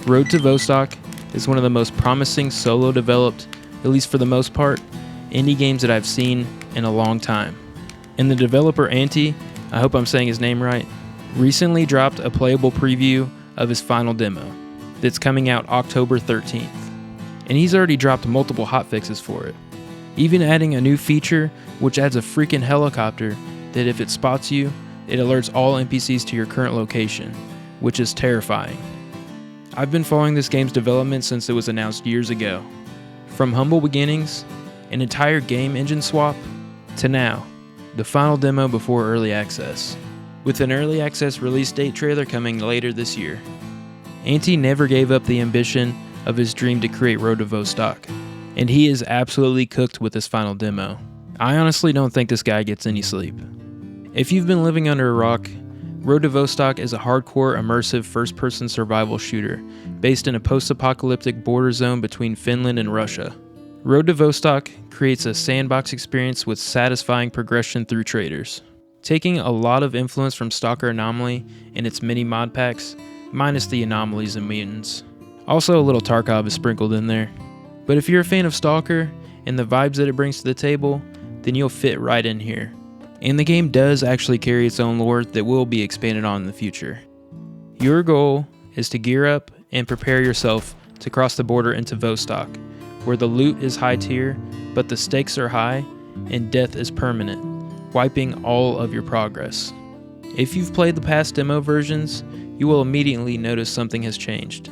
Road to Vostok is one of the most promising solo developed, at least for the most part, indie games that I've seen in a long time. And the developer Anti, I hope I'm saying his name right, recently dropped a playable preview of his final demo that's coming out October 13th. And he's already dropped multiple hotfixes for it, even adding a new feature which adds a freaking helicopter that if it spots you, it alerts all NPCs to your current location, which is terrifying. I've been following this game's development since it was announced years ago. From humble beginnings, an entire game engine swap, to now, the final demo before early access, with an early access release date trailer coming later this year. Anti never gave up the ambition of his dream to create Road to Vostok, and he is absolutely cooked with this final demo. I honestly don't think this guy gets any sleep. If you've been living under a rock, Road to Vostok is a hardcore immersive first-person survival shooter based in a post-apocalyptic border zone between Finland and Russia. Road to Vostok creates a sandbox experience with satisfying progression through traders, taking a lot of influence from S.T.A.L.K.E.R Anomaly and its mini mod packs, minus the anomalies and mutants. Also a little Tarkov is sprinkled in there. But if you're a fan of S.T.A.L.K.E.R and the vibes that it brings to the table, then you'll fit right in here. And the game does actually carry its own lore that will be expanded on in the future. Your goal is to gear up and prepare yourself to cross the border into Vostok, where the loot is high tier, but the stakes are high and death is permanent, wiping all of your progress. If you've played the past demo versions, you will immediately notice something has changed.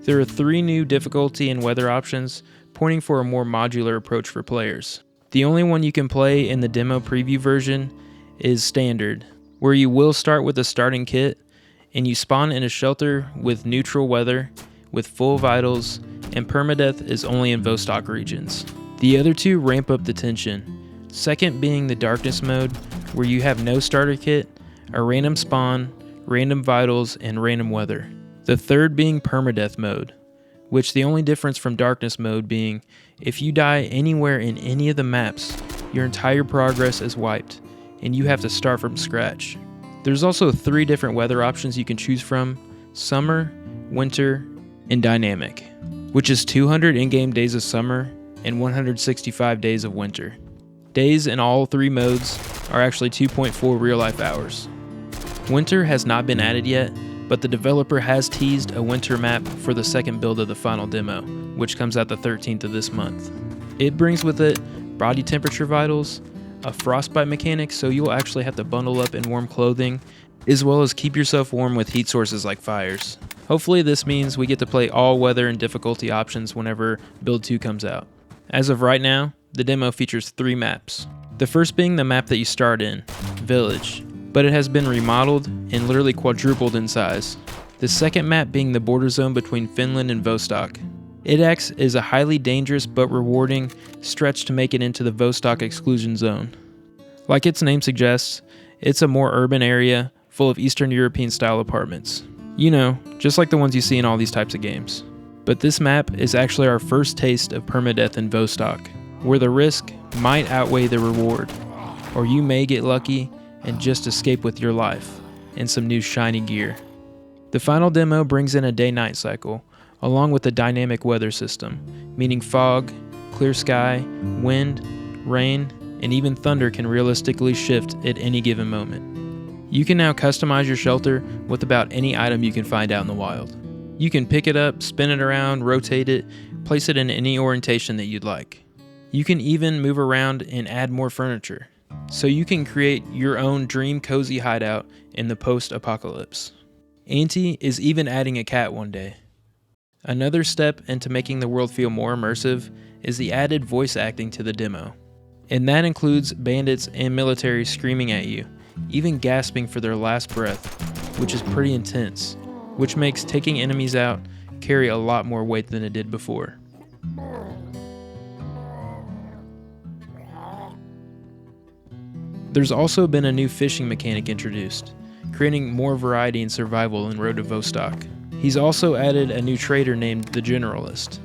There are 3 new difficulty and weather options, pointing for a more modular approach for players. The only one you can play in the demo preview version is Standard, where you will start with a starting kit, and you spawn in a shelter with neutral weather, with full vitals, and permadeath is only in Vostok regions. The other 2 ramp up the tension, second being the Darkness mode, where you have no starter kit, a random spawn, random vitals, and random weather. The third being permadeath mode, which the only difference from Darkness mode being if you die anywhere in any of the maps, your entire progress is wiped, and you have to start from scratch. There's also 3 different weather options you can choose from: summer, winter, and dynamic, which is 200 in-game days of summer and 165 days of winter. Days in all 3 modes are actually 2.4 real-life hours. Winter has not been added yet, but the developer has teased a winter map for the second build of the final demo, which comes out the 13th of this month. It brings with it body temperature vitals, a frostbite mechanic so you will actually have to bundle up in warm clothing, as well as keep yourself warm with heat sources like fires. Hopefully this means we get to play all weather and difficulty options whenever Build 2 comes out. As of right now, the demo features 3 maps. The first being the map that you start in, Village, but it has been remodeled and literally quadrupled in size. The second map being the border zone between Finland and Vostok. It acts as a highly dangerous but rewarding stretch to make it into the Vostok exclusion zone. Like its name suggests, it's a more urban area full of Eastern European style apartments. You know, just like the ones you see in all these types of games. But this map is actually our first taste of permadeath in Vostok, where the risk might outweigh the reward, or you may get lucky and just escape with your life and some new shiny gear. The final demo brings in a day-night cycle, along with a dynamic weather system, meaning fog, clear sky, wind, rain, and even thunder can realistically shift at any given moment. You can now customize your shelter with about any item you can find out in the wild. You can pick it up, spin it around, rotate it, place it in any orientation that you'd like. You can even move around and add more furniture, so you can create your own dream cozy hideout in the post-apocalypse. Anti is even adding a cat one day. Another step into making the world feel more immersive is the added voice acting to the demo. And that includes bandits and military screaming at you, even gasping for their last breath, which is pretty intense, which makes taking enemies out carry a lot more weight than it did before. There's also been a new fishing mechanic introduced, creating more variety and survival in Road to Vostok. He's also added a new trader named the Generalist.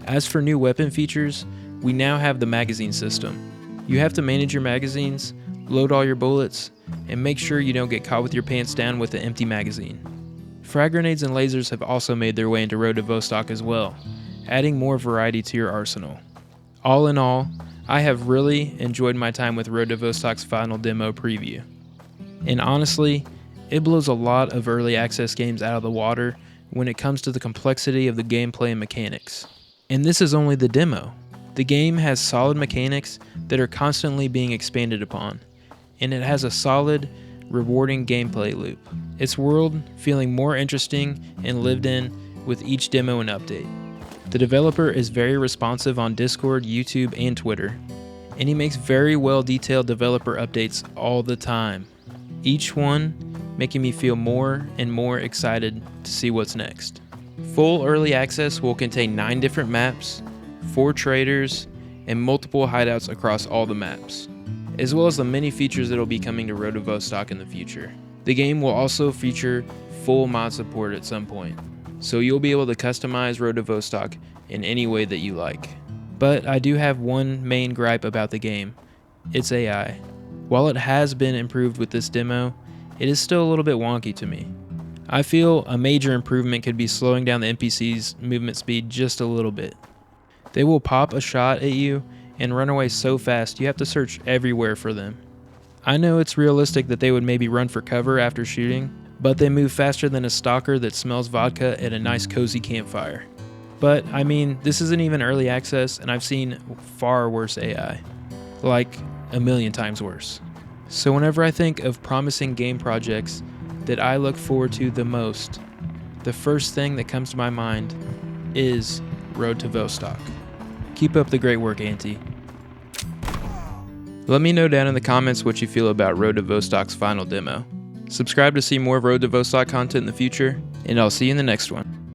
As for new weapon features, we now have the magazine system. You have to manage your magazines, load all your bullets, and make sure you don't get caught with your pants down with an empty magazine. Frag grenades and lasers have also made their way into Road to Vostok as well, adding more variety to your arsenal. All in all, I have really enjoyed my time with Road to Vostok's final demo preview. And honestly, it blows a lot of early access games out of the water when it comes to the complexity of the gameplay and mechanics. And this is only the demo. The game has solid mechanics that are constantly being expanded upon, and it has a solid, rewarding gameplay loop. Its world feeling more interesting and lived in with each demo and update. The developer is very responsive on Discord, YouTube, and Twitter, and he makes very well detailed developer updates all the time, each one making me feel more and more excited to see what's next. Full early access will contain 9 different maps, 4 traders, and multiple hideouts across all the maps, as well as the many features that will be coming to Road to Vostok in the future. The game will also feature full mod support at some point, so you'll be able to customize Road to Vostok in any way that you like. But I do have one main gripe about the game: its AI. While it has been improved with this demo, it is still a little bit wonky to me. I feel a major improvement could be slowing down the NPC's movement speed just a little bit. They will pop a shot at you and run away so fast you have to search everywhere for them. I know it's realistic that they would maybe run for cover after shooting, but they move faster than a stalker that smells vodka at a nice cozy campfire. But I mean, this isn't even early access, and I've seen far worse AI. Like a million times worse. So whenever I think of promising game projects that I look forward to the most, the first thing that comes to my mind is Road to Vostok. Keep up the great work, Auntie. Let me know down in the comments what you feel about Road to Vostok's final demo. Subscribe to see more Road to Vostok content in the future, and I'll see you in the next one.